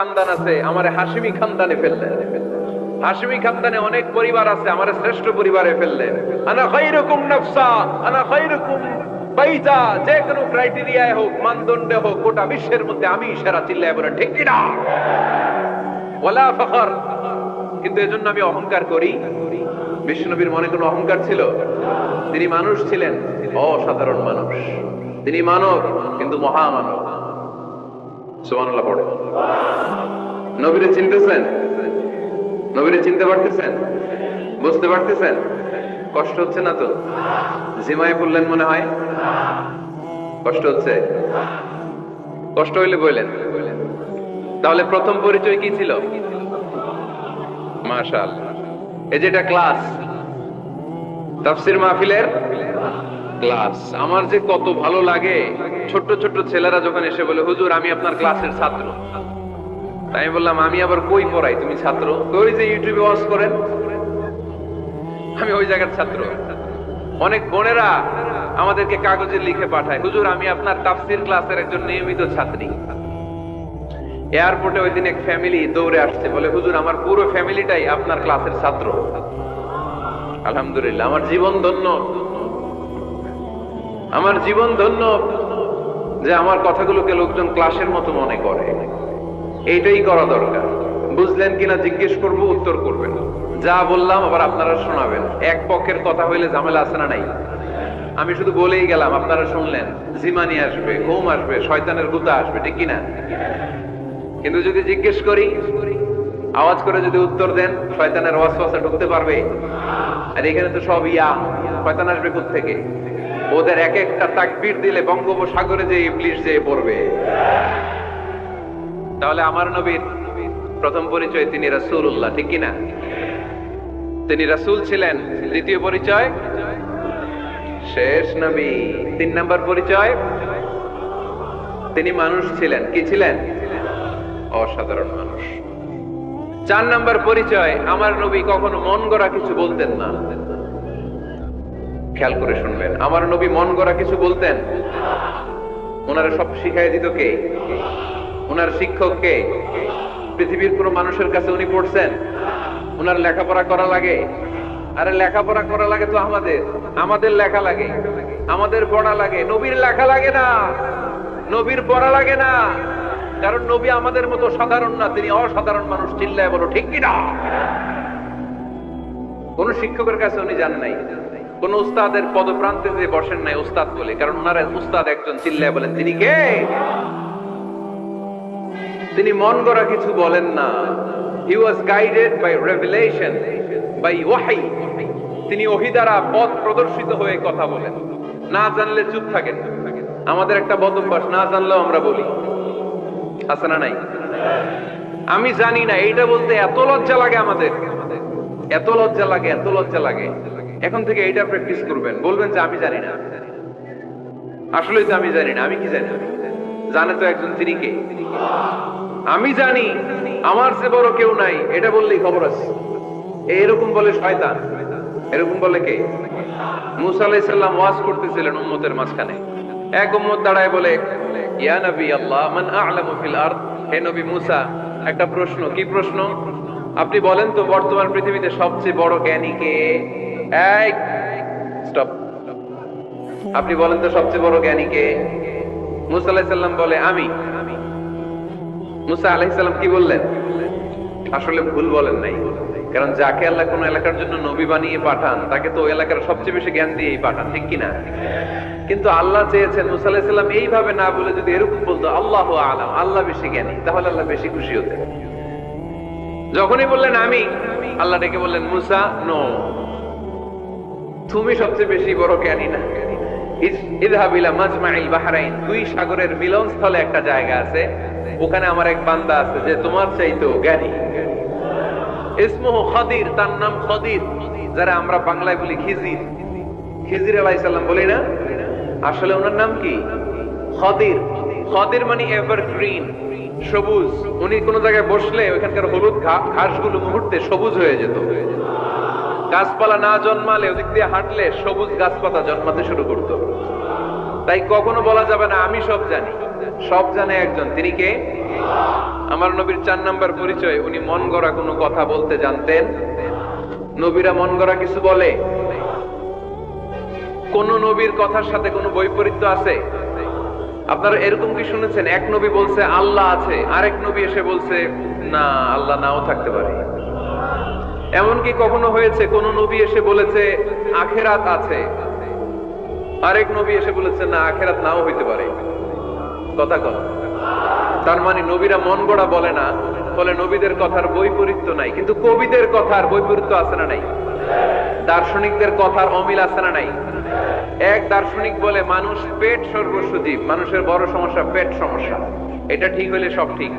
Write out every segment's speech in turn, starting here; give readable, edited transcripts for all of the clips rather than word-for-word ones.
খানদান আছে, আমার হাশিমি খানদানে ফেললেন। হাশিমি খানদানে অনেক পরিবার আছে, আমার শ্রেষ্ঠ পরিবারে ফেললেন। আনা খায়রুকুম নাফসা, আনা খায়রুকুম বাইতা, যে কোনো ক্রাইটেরিয়ায় হোক, মানদণ্ডে হোক, গোটা বিশ্বের মধ্যে আমি সেরা। চিল্লায় বলেন ঠিক কি না? ওয়ালা ফখর। কিন্তু এজন্য আমি অহংকার করি? বিশ্বনবীর মনে কোনো অহংকার ছিল? তিনি মানুষ ছিলেন, অসাধারণ মানুষ। তিনি মানব, কিন্তু মহামানব। সুবহানাল্লাহ পড়ে। নবীরে চিনতেছেন? নবীরে চিনতে পারতেছেন? বুঝতে পারতেছেন? কষ্ট হচ্ছে না তো? জিমায় পড়লেন মনে হয়? কষ্ট হচ্ছে? কষ্ট হইলে বললেন। তাহলে প্রথম পরিচয় কি ছিল? মাশাআল্লাহ। এই যেটা ক্লাস, তাফসীর মাহফিলের ক্লাস, আমার যে কত ভালো লাগে। ছোট্ট ছোট্ট ছেলেরা যখন এসে বলে, হুজুর আমি আপনার ক্লাসের ছাত্র। তাই আমি বললাম, আমি আবার কই পড়াই, তুমি ছাত্র? ওই যে ইউটিউবে ওয়াজ করেন, আমি ওই জায়গার ছাত্র। অনেক বোনেরা আমাদেরকে কাগজে লিখে পাঠায়, হুজুর আমি আপনার তাফসীর ক্লাসের একজন নিয়মিত ছাত্রী। এয়ারপোর্টে ওই দিন এক ফ্যামিলি দৌড়ে আসছে, বলে হুজুর আমার পুরো ফ্যামিলিটাই আপনার ক্লাসের ছাত্র। আলহামদুলিল্লাহ, আমার জীবন ধন্য। আমার জীবন ধন্য যে আমার কথাগুলোকে লোকজন ক্লাসের মতো মনে করে। এইটাই করা দরকার। বুঝলেন কিনা জিজ্ঞেস করব, উত্তর করবেন। যা বললাম আবার আপনারা শোনাবেন। এক পক্ষের কথা হইলে ঝামেলা আছে না নাই? আমি শুধু বলেই গেলাম, আপনারা শুনলেন। জিমানি আসবে, ঘুম আসবে, শয়তানের গুতা আসবে, ঠিক কিনা? কিন্তু যদি জিজ্ঞেস করি, আওয়াজ করে যদি উত্তর দেন, শয়তানের ওয়াসওয়াসা ঢুকতে পারবে? আর এখানে তো সব শয়তান আসবে কোত্থেকে? ওদের এক একটা তাকবীর দিলে বঙ্গোপসাগরে যে ইবলিস যে পড়বে। তাহলে আমার নবীর প্রথম পরিচয় তিনি রাসূলুল্লাহ, ঠিক কিনা? তিনি রাসূল ছিলেন। দ্বিতীয় পরিচয় শেষ নবী। 3 নাম্বার পরিচয় তিনি মানুষ ছিলেন। কি ছিলেন? অসাধারণ মানুষ। 4 নাম্বার পরিচয়, আমার নবী কখনো মন গড়া কিছু বলতেন না। খেয়াল করে শুনবেন, আমার নবী মন গড়া কিছু বলতেন? ওনারা সব শিখাই দিত কে? ওনার শিক্ষক কে? পৃথিবীর কোন মানুষের কাছে উনি পড়ছেন? ওনার লেখাপড়া করা লাগে? আরে লেখাপড়া করা লাগে তো আমাদের লেখা লাগে, আমাদের পড়া লাগে। নবীর লেখা লাগে না, নবীর পড়া লাগে না। কারণ নবী আমাদের মতো সাধারণ না, তিনি অসাধারণ মানুষ। চিল্লায় বলো ঠিক কিনা? কোন শিক্ষকের কাছে উনি যান নাই, কোন উস্তাদের পদপ্রান্তে যে বসেন নাই উস্তাদ বলে। কারণ ওনার উস্তাদ একজন। চিল্লায় বলেন তিনি কে? তিনি মন গড়া কিছু বলেন না। He was guided by revelation, by ওয়াহী। তিনি ওহী দ্বারা পথ প্রদর্শিত হয়ে কথা বলেন। না জানলে চুপ থাকেন। আমাদের একটা বদ অভ্যাস, না জানলেও আমরা বলি। আছে না নাই? আমি জানি না, এইটা বলতে এত লজ্জা লাগে আমাদের, এত লজ্জা লাগে, এত লজ্জা লাগে। এখন থেকে এইটা প্র্যাকটিস করবেন। বলবেন যে আমি জানি না। আসলেই তো আমি জানি না। আমি কি জানি? জানে তো একজন, তিনি কে? আমি জানি, আমার চেয়ে বড় কেউ নাই, এটা বললেই খবর আছে। এরকম বলে শয়তান। এরকম বলে কে? মুসা আলাইহিস সালাম ওয়াজ করতেছিলেন উম্মতের মাঝখানে। এক উম্মত দাঁড়ায় বলে, ইয়া নবী আল্লাহ, মান আ'লামু ফিল আরদ। হে নবী মুসা, একটা প্রশ্ন। কি প্রশ্ন? আপনি বলেন তো বর্তমান পৃথিবীতে সবচেয়ে বড় জ্ঞানী কে? এই স্টপ। আপনি বলেন তো সবচেয়ে বড় জ্ঞানী কে? মুসা আলাইহিস সালাম বলে আমি। মুসা আলাইহিস সালাম কি বললেন? আসলে ভুল বলেন নাই। কারণ যাকে আল্লাহ কোন এলাকার জন্য নবী বানিয়ে পাঠান, তাকে তো ওই এলাকার সবচেয়ে বেশি জ্ঞান দিয়েই পাঠান, ঠিক কিনা? কিন্তু আল্লাহ চেয়েছেন মুসা আলাইহিস সালাম এইভাবে না বলে যদি এরকম বলতো, আল্লাহু আ'লাম, আল্লাহ বেশি জ্ঞানী, তাহলে আল্লাহ বেশি খুশি হতেন। যখনই বললেন আমি, আল্লাহ ডেকে বললেন, মুসা নো, তুমি সবচেয়ে বেশি বড় জ্ঞানী না। ইযহাব ইলা মাজমাইল বাহরাইন, দুই সাগরের মিলনস্থলে একটা জায়গা আছে, ওখানে আমার এক বান্দা আছে যে তোমার চাইতেও জ্ঞানী। ইসমুহু খাদির, তার নাম খাদির, যারা আমরা বাংলায় বলি খিজির। খিজির আলাইহিস সালাম বলি না? আসলে ওনার নাম কি? খাদির। খাদির মানে এভারগ্রিন, সবুজ। উনি কোন জায়গায় বসলে ওইখানকার হলুদ ঘাসগুলো মুহূর্তে সবুজ হয়ে যেত। গাছপালা না জন্মালে ওদিক দিয়ে হাঁটলে সবুজ গাছপাতা জন্মাতে শুরু করতো। তাই কখনো বলা যাবে না আমি সব জানি। সব জানে একজন, তিনি কে? আমার নবীর 4 নাম্বার পরিচয়, উনি মন গড়া কোনো কথা বলতে জানতেন। নবীরা মন গড়া কিছু বলে? কোন নবীর কথার সাথে কোনো বৈপরীত্য আছে? আপনারা এরকম কি শুনেছেন এক নবী বলছে আল্লাহ আছে, আরেক নবী এসে বলছে না আল্লাহ নাও থাকতে পারে? এমন কি কখনো হয়েছে কোন নবী এসে বলেছে আখিরাত আছে, আরেক নবী এসে বলেছে না আখিরাত নাও হইতে পারে? কথা কন। তার মানে নবীরা মন গড়া বলে না, ফলে নবীদের কথার বৈপরীত্য নাই। কিন্তু কবিদের কথার বৈপরীত্য আছে না নাই? দার্শনিকদের কথার অমিল আছে না নাই? এক দার্শনিক বলে মানুষ পেট সর্বস্ব জীব, মানুষের বড় সমস্যা পেট সমস্যা, এটা ঠিক হলে সব ঠিক।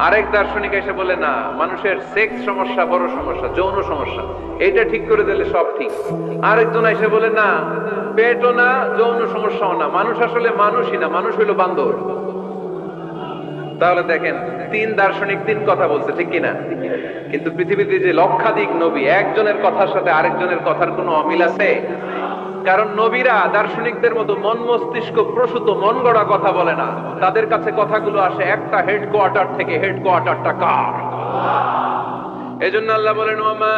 আরেক দার্শনিক এসে বলে না মানুষের সেক্স সমস্যা বড় সমস্যা, যৌন সমস্যা, এটা ঠিক করে দিলে সব ঠিক। আরেকজন এসে বলে না পেটও না যৌন সমস্যাও না, মানুষ আসলে মানুষই না, মানুষ হইলো বান্দর। তাহলে দেখেন 3 দার্শনিক 3 কথা বলছে, ঠিক কিনা? কিন্তু পৃথিবীতে যে লক্ষাধিক নবী, একজনের কথার সাথে আরেকজনের কথার কোনো অমিল আছে? কারণ নবীরা দার্শনিকদের মতো মন মস্তিষ্ক প্রসূত মন গড়া কথা বলে না, তাদের কাছে কথাগুলো আসে একটা হেডকোয়ার্টার থেকে। হেডকোয়ার্টারটা কার? এজন্য আল্লাহ বলেন ওয়ামা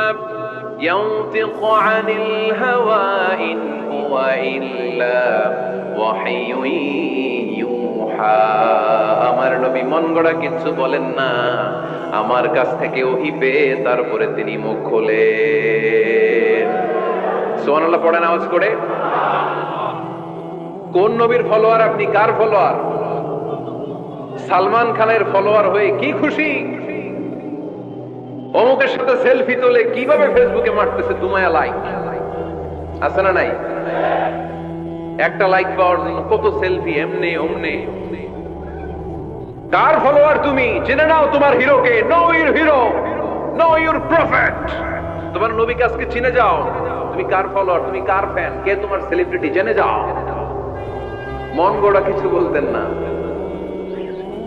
ইয়ানতিকু আনিল হাওয়া ইন হুয়া ইল্লা ওয়াহিয়ুন ইউহা। আমার নবী মন গড়া কিছু বলেন না, আমার কাছ থেকে ওহী পেয়ে তারপরে তিনি মুখ খোলেন। সুবহানাল্লাহ পড়েন আওয়াজ করে। কোন নবীর ফলোয়ার আপনি? কার ফলোয়ার? সালমান খানের ফলোয়ার হয়ে কি খুশি? অমুকের সাথে সেলফি তোলে কিভাবে ফেসবুকে মারতেছে দুমায়া লাইক, আছে না নাই? একটা লাইক পাওয়ার জন্য কত সেলফি, এমনে ওমনে। কার ফলোয়ার তুমি? জেনে নাও তোমার হিরোকে। Know your hero, know your prophet. তোমার নবীকে আজকে চিনে যাও। তুমি কার ফলোয়ার, তুমি কার ফ্যান, কে তোমার সেলিব্রিটি, জেনে যাও। মন গড়া কিছু বলতেন না,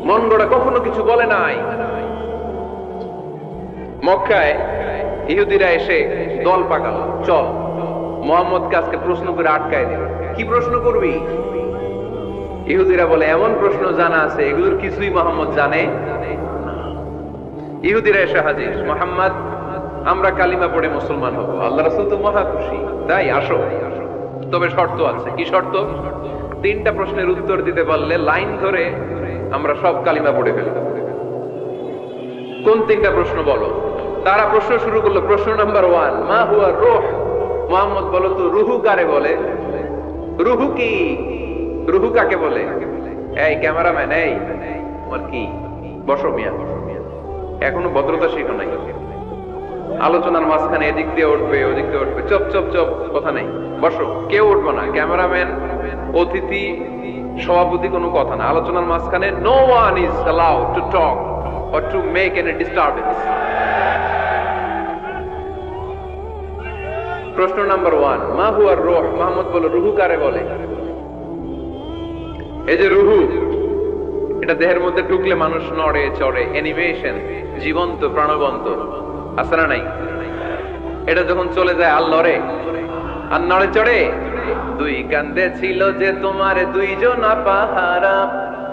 মন গড়া কখনো কিছু বলে নাই। মক্কায় ইহুদিরা এসে দল পাকালো, চল মুহাম্মদকে আজকে প্রশ্ন করে আটকায় দিল। কি প্রশ্ন করবি? ইহুদিরা বলে এমন প্রশ্ন জানা আছে এগুলোর কিছুই মুহাম্মদ জানে। ইহুদিরা এসে হাজির, মুহাম্মদ আমরা কালিমা পড়ে মুসলমান হব। আল্লাহ রাসূল তো মহা খুশি, তাই আসো, তবে শর্ত আছে। কি শর্ত? 3টা প্রশ্নের উত্তর দিতে পারলে লাইন ধরে আমরা সব কালিমা পড়ে ফেলব। কোন 3টা প্রশ্ন বলো? তারা প্রশ্ন শুরু করলো। প্রশ্ন নাম্বার 1, মা হুয়া রূহ। মুহাম্মদ বলো তো রুহু কারে বলে? রুহু কি? রুহু কাকে বলে? এই ক্যামেরাম্যান, এই তোমার কি? বসো মিয়া, এখনো ভদ্রতা শিখো নাই। আলোচনার মাঝখানে এদিক দিয়ে উঠবে ওদিক দিয়ে উঠবে, চপ চপ চপ, কথা নাই, বসো। কেউ উঠবে না, ক্যামেরাম্যান, অতিথি, সভাপতি, কোনো কথা না। আলোচনার মাঝখানে no one is allowed to talk or to make any disturbance. প্রশ্ন নাম্বার 1, মা হুয়া রূহ। মুহাম্মদ বলো রুহু কারে বলে? এই যে রুহু, এটা দেহের মধ্যে ঢুকলে মানুষ নড়ে চড়ে, অ্যানিমেশন, জীবন্ত প্রাণবন্ত, আছে না নাই? এটা যখন চলে যায় আর লড়ে আর নড়ে চড়ে। 2 কান্দে ছিল যে তোমারে 2 জনা পাহারা,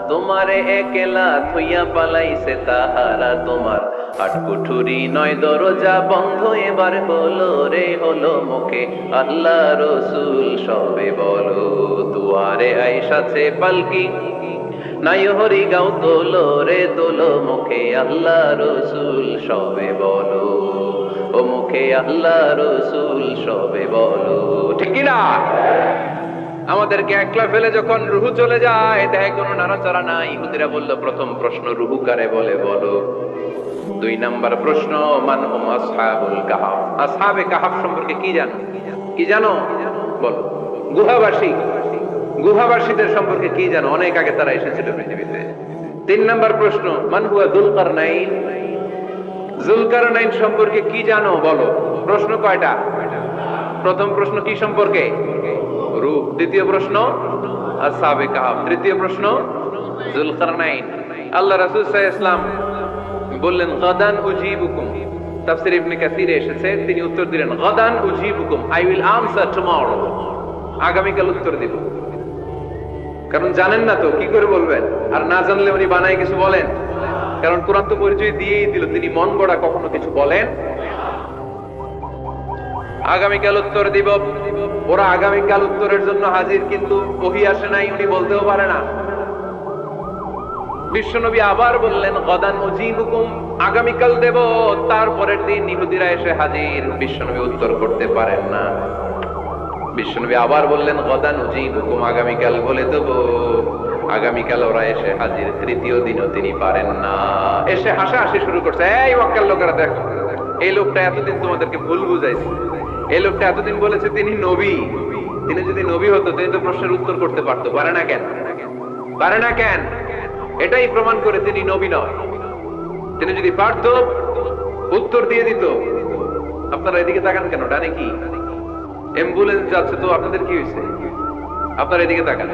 তোমারে একলা থইয়া পালাইছে তাহারা। তোমার 8 কুঠুরি 9 দরজা বন্ধ এবার হলো রে, হলো মুখে আল্লাহ রসুল সবে বলো। দুয়ারে আইসাছে পালকি, নাই হরি গাও তোলো রে তোলো, মুখে আল্লাহ রসুল সবে বলো। ও মুখে আল্লাহ রসুল সবে বলো, ঠিক না? আমাদেরকে একলা ফেলে যখন রুহু চলে যায়, দেখে কোনো নাড়াচাড়া নাই। ইহুদিরা বললো প্রথম প্রশ্ন রুহু কারে বলে বলো। 2 নাম্বার প্রশ্ন, মান হুম আসহাবুল কাহাফ। আসহাবে কাহাফ সম্পর্কে কি জানো? কি জানো বলো। গুহাবাসী, গুহাবাসীদের সম্পর্কে কি জানো? অনেক আগে তারা এসেছিল পৃথিবীতে। 3 নাম্বার প্রশ্ন, মান হুয়া যুলকারনাইন। যুলকারনাইন সম্পর্কে কি জানো বলো। প্রশ্ন কয়টা? প্রথম প্রশ্ন কি সম্পর্কে? রূহ। দ্বিতীয় প্রশ্ন আসহাবে কাহাফ। তৃতীয় প্রশ্ন যুলকারনাইন। আল্লাহ রাসূল সাল্লাল্লাহু আলাইহি ওয়াসাল্লাম বললেন গাদান উজিবুকুম। তাফসীর ইবনে কাসিরে এসেছে, তিনি উত্তর দিলেন গাদান উজিবুকুম, আই উইল আনসার টুমরো। আগামীকাল উত্তর দিব। কারণ জানেন না তো কি করে বলবেন, আর না জানলে উনি বানায় কিছু বলেন। কারণ কোরআন তো পরিচয় দিয়েই দিল তিনি মন গড়া কখনো কিছু বলেন। আগামীকাল উত্তর দিব। ওরা আগামীকাল উত্তরের জন্য হাজির, কিন্তু ওহী আসে নাই, উনি বলতেও পারে না। বিশ্বনবী আবার বললেন গদান উজিবুকুম, আগামীকাল দেব। তারপরের দিন ইহুদিরা এসে হাজির, বিশ্বনবী উত্তর করতে পারেন না। বিশ্বনবী আবার বললেন গদান উজিবুকুম, আগামীকাল বলে দেব। আগামীকাল ওরা এসে হাজির, তৃতীয় দিনও তিনি পারেন না। এসে হাসাহাসি শুরু করছে, এই মক্কার লোকেরা দেখো, এই লোকটা এতদিন তোমাদেরকে ভুল বুঝাইছে। এই লোকটা এতদিন বলেছে তিনি নবী। তিনি যদি নবী হতো তিনি তো প্রশ্নের উত্তর করতে পারতো, পারে না কেন? পারে না কেন? এটাই প্রমাণ করে তিনি নবী নয়। তিনি যদি পারতো উত্তর দিয়ে দিত। আপনারা এদিকে তাকান কেন? ডানে কি অ্যাম্বুলেন্স যাচ্ছে, তো আপনাদের কি হয়েছে? আপনারা এদিকে তাকান।